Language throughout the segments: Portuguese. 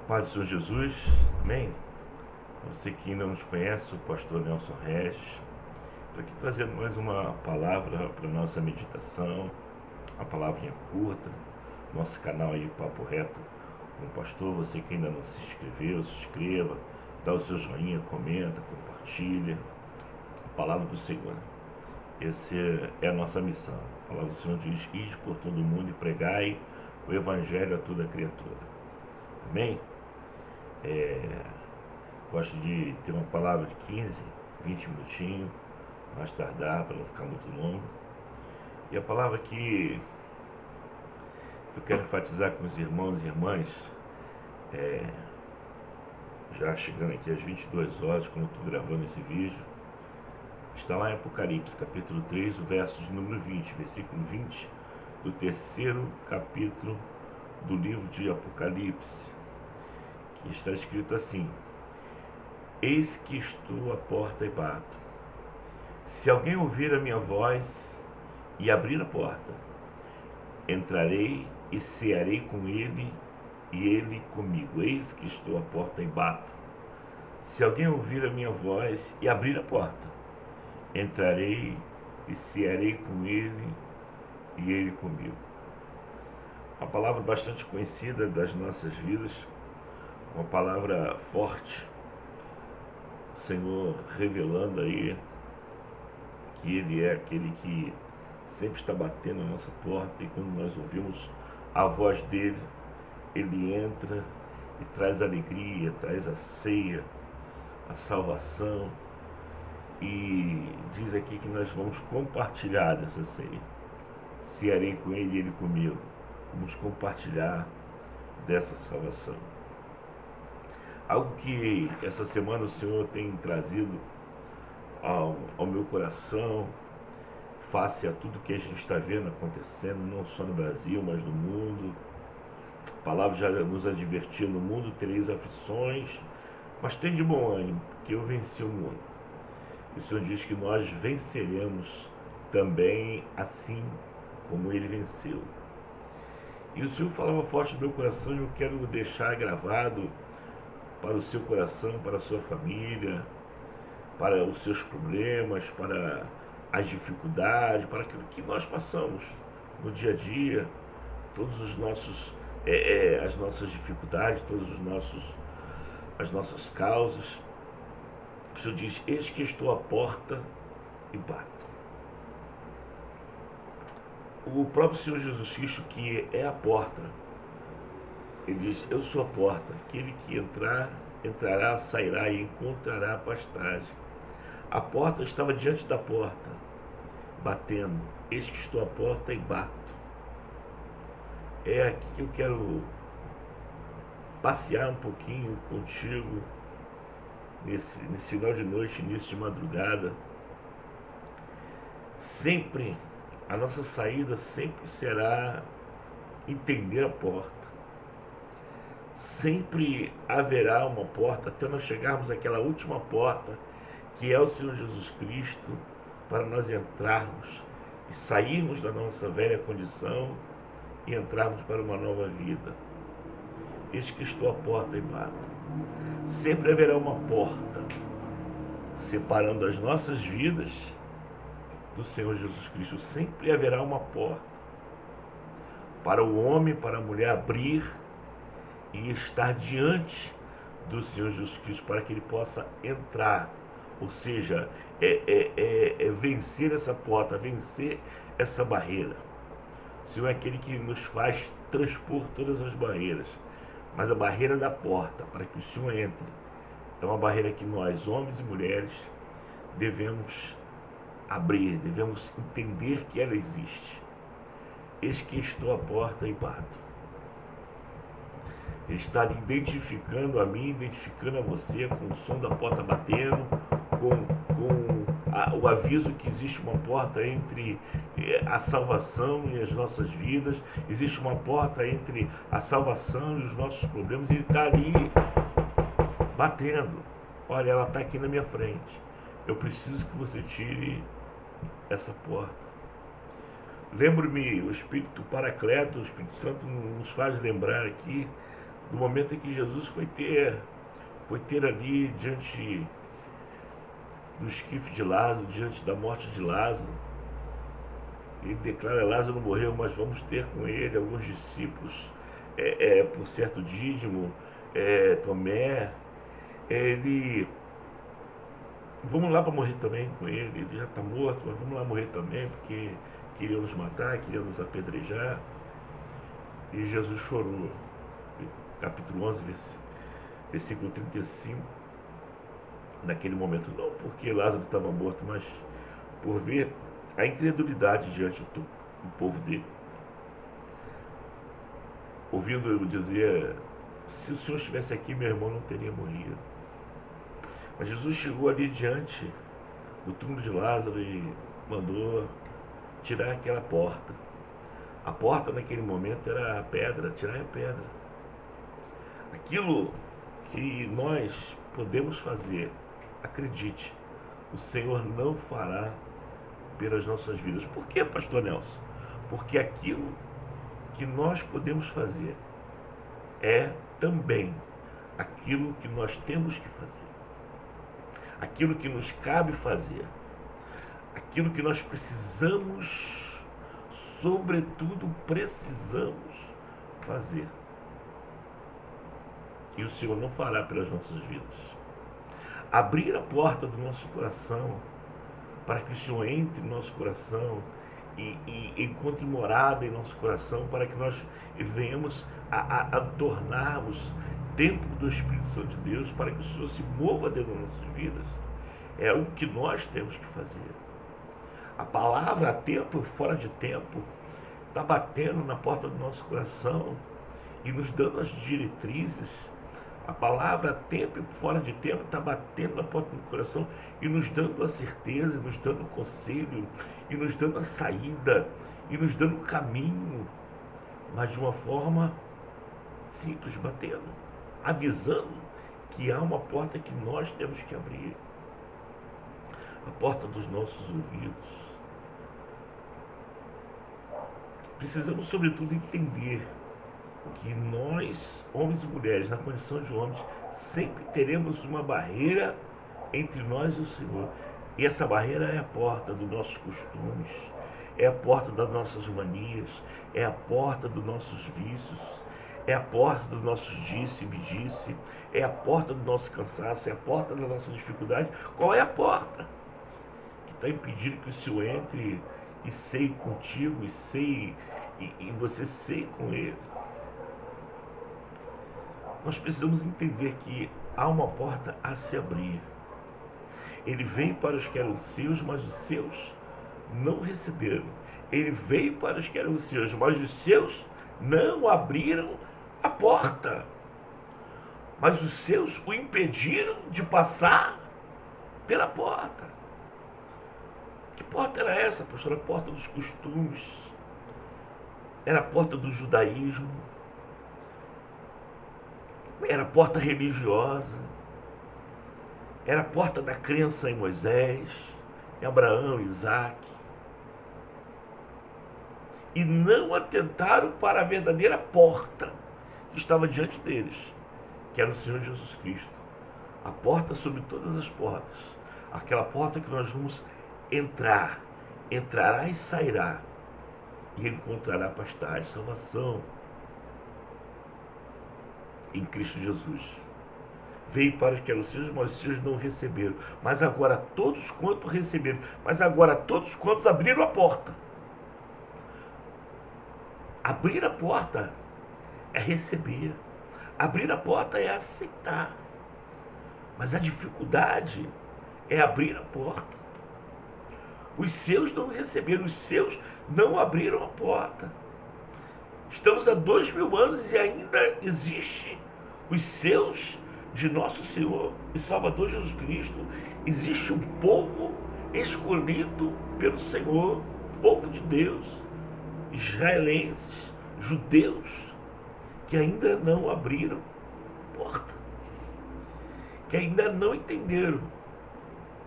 Paz do Senhor Jesus, amém? Você que ainda não nos conhece, o pastor Nelson Regis. Estou aqui trazendo mais uma palavra para a nossa meditação, uma palavrinha curta, nosso canal aí, Papo Reto com o pastor. Você que ainda não se inscreveu, se inscreva, dá o seu joinha, comenta, compartilha. A palavra do Senhor. Essa é a nossa missão. A palavra do Senhor diz: ide por todo mundo e pregai o evangelho a toda criatura. Amém? Gosto de ter uma palavra de 15, 20 minutinhos, mais tardar, para não ficar muito longo. E a palavra que eu quero enfatizar com os irmãos e irmãs, já chegando aqui às 22 horas, quando eu estou gravando esse vídeo, está lá em Apocalipse, capítulo 3, o verso de número 20, versículo 20, do terceiro capítulo do livro de Apocalipse, que está escrito assim: eis que estou à porta e bato. Se alguém ouvir a minha voz e abrir a porta, entrarei e cearei com ele e ele comigo. Eis que estou à porta e bato. Se alguém ouvir a minha voz e abrir a porta, entrarei e cearei com ele e ele comigo. Uma palavra bastante conhecida das nossas vidas, uma palavra forte, o Senhor revelando aí que Ele é aquele que sempre está batendo na nossa porta, e quando nós ouvimos a voz dEle, Ele entra e traz alegria, traz a ceia, a salvação, e diz aqui que nós vamos compartilhar dessa ceia. Cearei com Ele e Ele comigo. Vamos compartilhar dessa salvação. Algo que essa semana o Senhor tem trazido ao meu coração, face a tudo que a gente está vendo acontecendo, não só no Brasil, mas no mundo. A palavra já nos advertiu: no mundo tereis aflições, mas tem de bom ânimo, porque eu venci o mundo. E o Senhor diz que nós venceremos também assim como Ele venceu. E o Senhor falava forte no meu coração, e eu quero deixar gravado para o seu coração, para a sua família, para os seus problemas, para as dificuldades, para aquilo que nós passamos no dia a dia, todos os nossos, as nossas dificuldades, as nossas causas. O Senhor diz: eis que estou à porta e bato. O próprio Senhor Jesus Cristo, que é a porta, Ele diz: eu sou a porta, aquele que entrará, sairá e encontrará pastagem. A porta estava diante da porta, batendo. Eis que estou à porta e bato. É aqui que eu quero passear um pouquinho contigo, nesse final de noite, início de madrugada. Sempre, a nossa saída sempre será entender a porta. Sempre haverá uma porta até nós chegarmos àquela última porta, que é o Senhor Jesus Cristo, para nós entrarmos e sairmos da nossa velha condição e entrarmos para uma nova vida. Eis que estou à porta e bato. Sempre haverá uma porta separando as nossas vidas do Senhor Jesus Cristo. Sempre haverá uma porta para o homem, para a mulher abrir e estar diante do Senhor Jesus Cristo, para que ele possa entrar, ou seja, vencer essa porta, vencer essa barreira. O Senhor é aquele que nos faz transpor todas as barreiras, mas a barreira da porta, para que o Senhor entre, é uma barreira que nós, homens e mulheres, devemos abrir, devemos entender que ela existe. Eis que estou à porta e bato. Ele está identificando a mim, identificando a você, com o som da porta batendo, com o aviso que existe uma porta entre a salvação e as nossas vidas, existe uma porta entre a salvação e os nossos problemas, e Ele está ali batendo. Olha, ela está aqui na minha frente. Eu preciso que você tire essa porta. Lembro-me, o Espírito Paracleto, o Espírito Santo nos faz lembrar aqui do momento em que Jesus foi ter ali diante do esquife de Lázaro, diante da morte de Lázaro. Ele declara: Lázaro morreu, mas vamos ter com ele alguns discípulos, por certo Dídimo, Tomé. Ele, vamos lá para morrer também com ele. Ele já está morto, mas vamos lá morrer também, porque queriam nos matar, queriam nos apedrejar. E Jesus chorou. Capítulo 11, versículo 35. Naquele momento, não porque Lázaro estava morto, mas por ver a incredulidade diante do povo dele. Ouvindo eu dizer: se o Senhor estivesse aqui, meu irmão não teria morrido. Mas Jesus chegou ali diante do túmulo de Lázaro e mandou tirar aquela porta. A porta naquele momento era a pedra, tirar a pedra. Aquilo que nós podemos fazer, acredite, o Senhor não fará pelas nossas vidas. Por quê, pastor Nelson? Porque aquilo que nós podemos fazer é também aquilo que nós temos que fazer. Aquilo que nos cabe fazer. Aquilo que nós precisamos, sobretudo precisamos fazer. E o Senhor não fará pelas nossas vidas. Abrir a porta do nosso coração para que o Senhor entre no nosso coração e encontre morada em nosso coração, para que nós venhamos a tornarmos templo do Espírito Santo de Deus, para que o Senhor se mova dentro das nossas vidas. É o que nós temos que fazer. A palavra, a tempo e fora de tempo, está batendo na porta do nosso coração e nos dando as diretrizes. A palavra, a tempo e fora de tempo, está batendo na porta do coração e nos dando a certeza, nos dando o conselho, e nos dando a saída, e nos dando o caminho, mas de uma forma simples, batendo, avisando que há uma porta que nós temos que abrir. A porta dos nossos ouvidos. Precisamos, sobretudo, entender que nós, homens e mulheres, na condição de homens, sempre teremos uma barreira entre nós e o Senhor. E essa barreira é a porta dos nossos costumes, é a porta das nossas manias, é a porta dos nossos vícios, é a porta dos nossos disse-me-disse, é a porta do nosso cansaço, é a porta da nossa dificuldade. Qual é a porta que está impedindo que o Senhor entre e ceie contigo, e você ceie com Ele? Nós precisamos entender que há uma porta a se abrir. Ele veio para os que eram seus, mas os seus não receberam. Ele veio para os que eram seus, mas os seus não abriram a porta. Mas os seus o impediram de passar pela porta. Que porta era essa, pastor? A porta dos costumes. Era a porta do judaísmo. Era a porta religiosa. Era a porta da crença em Moisés, em Abraão, Isaac. E não atentaram para a verdadeira porta que estava diante deles, que era o Senhor Jesus Cristo. A porta sobre todas as portas. Aquela porta que nós vamos entrar. Entrará e sairá. E encontrará pastagem, salvação em Cristo Jesus. Veio para os que eram seus, mas os seus não receberam. Mas agora todos quantos receberam, mas agora todos quantos abriram a porta. Abrir a porta é receber. Abrir a porta é aceitar. Mas a dificuldade é abrir a porta. Os seus não receberam, os seus não abriram a porta. Estamos há 2000 anos e ainda existe os seus de nosso Senhor e Salvador Jesus Cristo. Existe um povo escolhido pelo Senhor, povo de Deus, israelenses, judeus, que ainda não abriram porta, que ainda não entenderam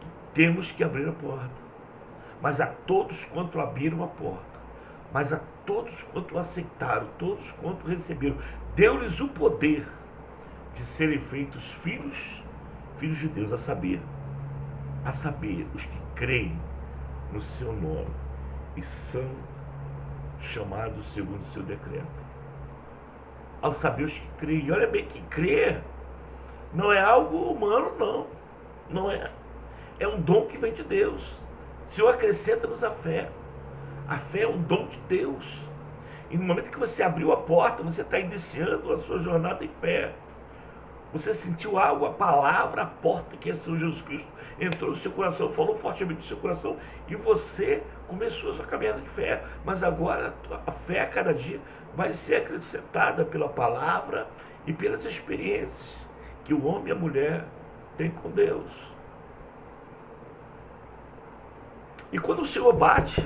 que temos que abrir a porta. Mas a todos quanto abriram a porta, mas a todos quanto aceitaram, todos quanto receberam, deu-lhes o poder de serem feitos filhos de Deus, a saber, os que creem no seu nome e são chamados segundo o seu decreto. Ao saber, os que creem, olha bem que crer não é algo humano, não é. É um dom que vem de Deus. O Senhor acrescenta-nos a fé. A fé é um dom de Deus. E no momento que você abriu a porta, você está iniciando a sua jornada em fé. Você sentiu algo, a palavra, a porta que é o Senhor Jesus Cristo entrou no seu coração, falou fortemente no seu coração, e você começou a sua caminhada de fé. Mas agora a fé a cada dia vai ser acrescentada pela palavra e pelas experiências que o homem e a mulher têm com Deus. E quando o Senhor bate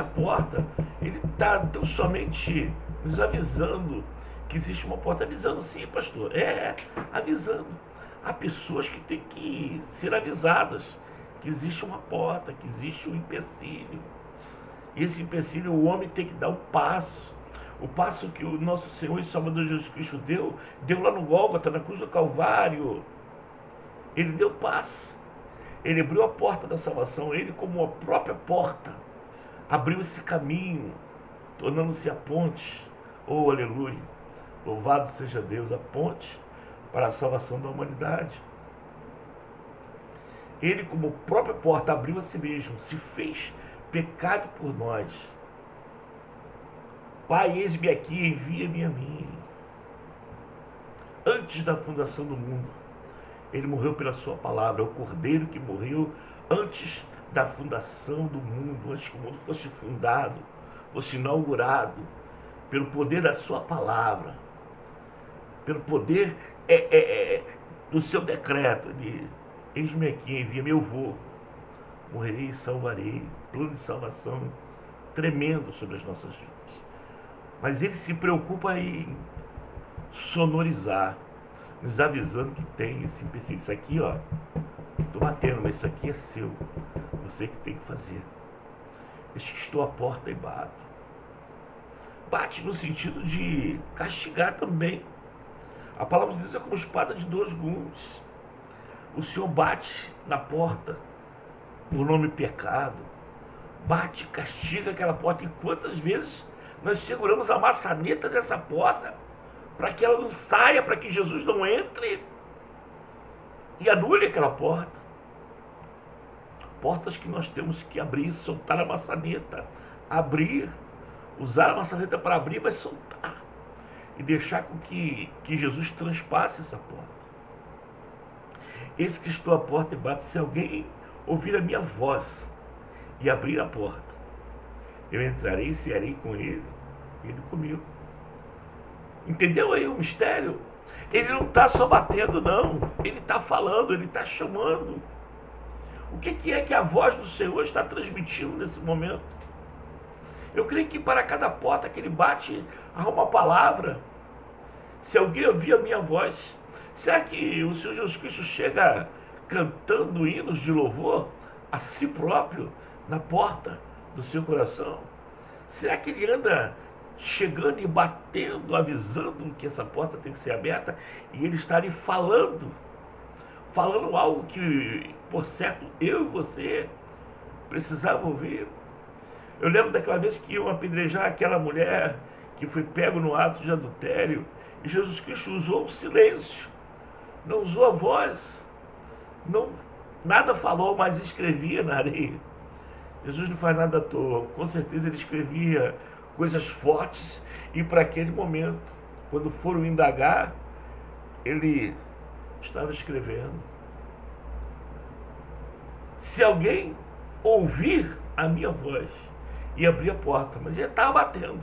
a porta, Ele está tão somente nos avisando que existe uma porta. Avisando, sim, pastor, avisando. Há pessoas que têm que ser avisadas que existe uma porta, que existe um empecilho. E esse empecilho, o homem tem que dar um passo. O passo que o nosso Senhor e Salvador Jesus Cristo deu lá no Gólgota, na cruz do Calvário. Ele deu passo. Ele abriu a porta da salvação. Ele, como a própria porta, abriu esse caminho, tornando-se a ponte. Oh, aleluia! Louvado seja Deus, a ponte para a salvação da humanidade. Ele, como própria porta, abriu a si mesmo, se fez pecado por nós. Pai, eis-me aqui, envia-me a mim. Antes da fundação do mundo, Ele morreu pela sua palavra. É o Cordeiro que morreu antes da fundação do mundo, antes que o mundo fosse fundado, fosse inaugurado, pelo poder da sua palavra, pelo poder do seu decreto. Eis-me aqui, envia-me, eu vou, morrerei e salvarei. Plano de salvação tremendo sobre as nossas vidas. Mas Ele se preocupa em sonorizar, nos avisando que tem esse empecilho. Isso aqui, ó, estou batendo, mas isso aqui é seu. Você que tem que fazer. Eis que estou à porta e bato. Bate no sentido de castigar também. A palavra de Deus é como espada de dois gumes. O Senhor bate na porta por nome pecado. Bate, castiga aquela porta. E quantas vezes nós seguramos a maçaneta dessa porta para que ela não saia, para que Jesus não entre e anule aquela porta. Portas que nós temos que abrir, soltar a maçaneta, abrir, usar a maçaneta para abrir, mas soltar e deixar com que Jesus transpasse essa porta. Esse que estou à porta e bato. Se alguém ouvir a minha voz e abrir a porta, eu entrarei e cearei com ele, ele comigo. Entendeu aí o mistério? Ele não está só batendo, não. Ele está falando, ele está chamando. O que é que a voz do Senhor está transmitindo nesse momento? Eu creio que para cada porta que ele bate, há uma palavra. Se alguém ouvir a minha voz, será que o Senhor Jesus Cristo chega cantando hinos de louvor a si próprio na porta do seu coração? Será que ele anda chegando e batendo, avisando que essa porta tem que ser aberta, e ele está ali falando algo que, por certo, eu e você precisavam ouvir? Eu lembro daquela vez que iam apedrejar aquela mulher que foi pego no ato de adultério, e Jesus Cristo usou o silêncio, não usou a voz, nada falou, mas escrevia na areia. Jesus não faz nada à toa. Com certeza ele escrevia coisas fortes, e para aquele momento, quando foram indagar, ele estava escrevendo. Se alguém ouvir a minha voz e abrir a porta, mas ele estava batendo,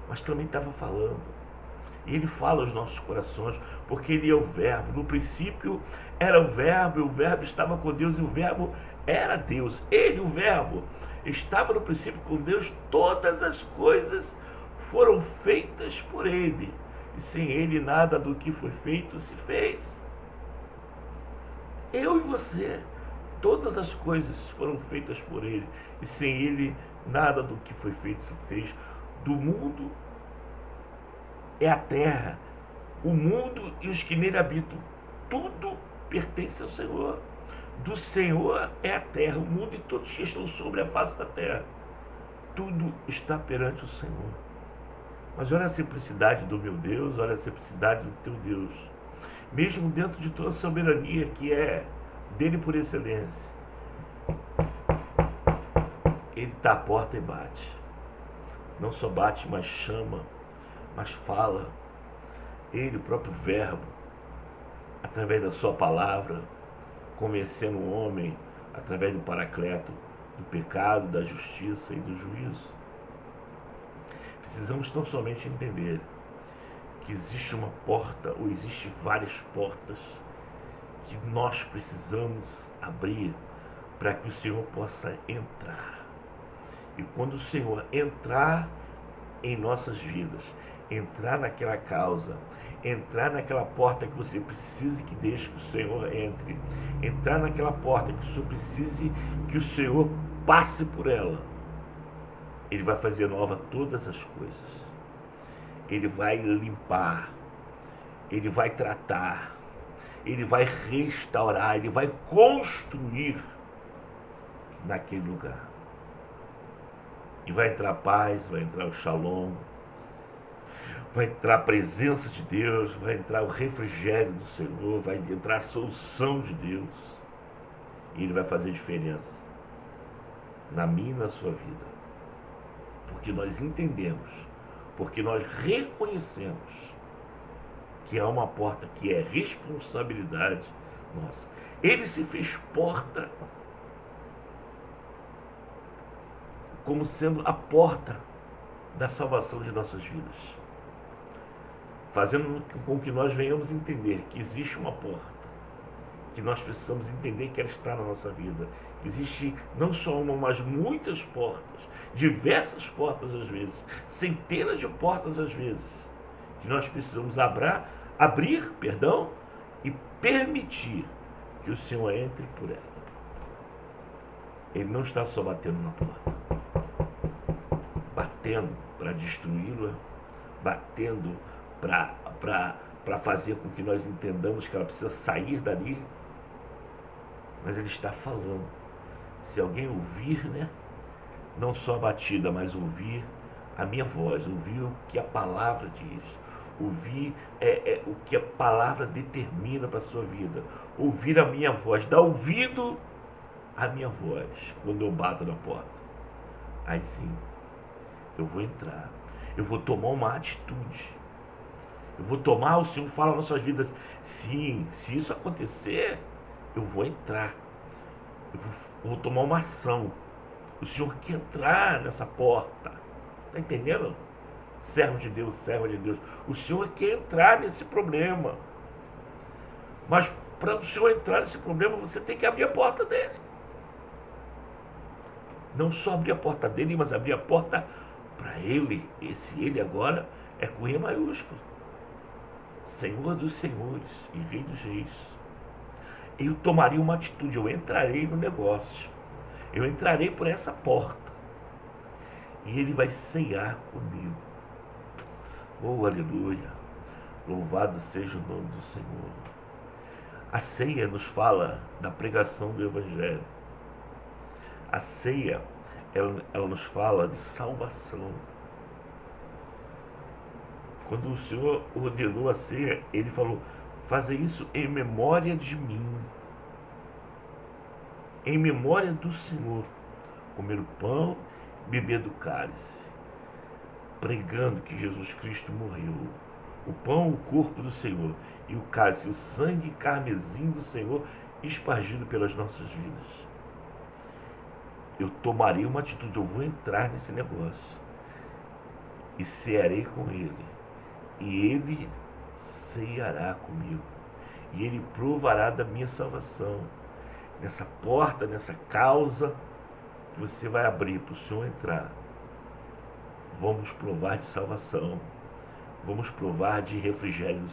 mas também estava falando. E ele fala aos nossos corações, porque ele é o Verbo. No princípio era o Verbo, e o Verbo estava com Deus, e o Verbo era Deus. Ele, o Verbo, estava no princípio com Deus. Todas as coisas foram feitas por ele, e sem ele nada do que foi feito se fez. Eu e você, todas as coisas foram feitas por ele, e sem ele Nada do que foi feito se fez. Do mundo é a terra, o mundo e os que nele habitam. Tudo pertence ao Senhor. Do Senhor é a terra, o mundo e todos que estão sobre a face da terra. Tudo está perante o Senhor. Mas olha a simplicidade do meu Deus, olha a simplicidade do teu Deus. Mesmo dentro de toda a soberania que é dele por excelência, ele está à porta e bate. Não só bate, mas chama, mas fala. Ele, o próprio verbo, através da sua palavra, convencendo o homem, através do Paracleto, do pecado, da justiça e do juízo. Precisamos tão somente entender que existe uma porta, ou existem várias portas, que nós precisamos abrir para que o Senhor possa entrar. E quando o Senhor entrar em nossas vidas, entrar naquela causa, entrar naquela porta que você precise que deixe que o Senhor entre, entrar naquela porta que você precise que o Senhor passe por ela, Ele vai fazer nova todas as coisas. Ele vai limpar, Ele vai tratar, Ele vai restaurar, Ele vai construir naquele lugar. E vai entrar a paz, vai entrar o shalom, vai entrar a presença de Deus, vai entrar o refrigério do Senhor, vai entrar a solução de Deus. E Ele vai fazer diferença na minha e na sua vida. Porque nós entendemos, porque nós reconhecemos que há uma porta que é responsabilidade nossa. Ele se fez porta como sendo a porta da salvação de nossas vidas, fazendo com que nós venhamos entender que existe uma porta, que nós precisamos entender que ela está na nossa vida. Existe não só uma, mas muitas portas, diversas portas às vezes, centenas de portas às vezes, que nós precisamos abrir, e permitir que o Senhor entre por ela. Ele não está só batendo na porta, batendo para destruí-la, batendo para fazer com que nós entendamos que ela precisa sair dali, mas Ele está falando. Se alguém ouvir, não só a batida, mas ouvir a minha voz, ouvir o que a palavra diz, ouvir o que a palavra determina para a sua vida, ouvir a minha voz, dar ouvido à minha voz quando eu bato na porta. Aí sim, eu vou entrar, eu vou tomar uma atitude, eu vou tomar, o Senhor fala nas nossas vidas, sim, se isso acontecer, eu vou entrar, eu vou tomar uma ação. O Senhor quer entrar nessa porta, está entendendo? Servo de Deus, serva de Deus, o Senhor quer entrar nesse problema, mas para o Senhor entrar nesse problema, você tem que abrir a porta dele. Não só abrir a porta dele, mas abrir a porta para Ele. Esse Ele agora é com E maiúsculo. Senhor dos senhores e Rei dos reis. Eu tomaria uma atitude, eu entrarei no negócio. Eu entrarei por essa porta. E Ele vai ceiar comigo. Oh, aleluia. Louvado seja o nome do Senhor. A ceia nos fala da pregação do Evangelho. A ceia, ela nos fala de salvação. Quando o Senhor ordenou a ceia, Ele falou, faça isso em memória de mim. Em memória do Senhor. Comer o pão, beber do cálice. Pregando que Jesus Cristo morreu. O pão, o corpo do Senhor. E o cálice, o sangue carmesim do Senhor, espargido pelas nossas vidas. Eu tomarei uma atitude, eu vou entrar nesse negócio. E cearei com Ele. E Ele ceará comigo. E Ele provará da minha salvação. Nessa porta, nessa causa que você vai abrir para o Senhor entrar. Vamos provar de salvação. Vamos provar de refrigério do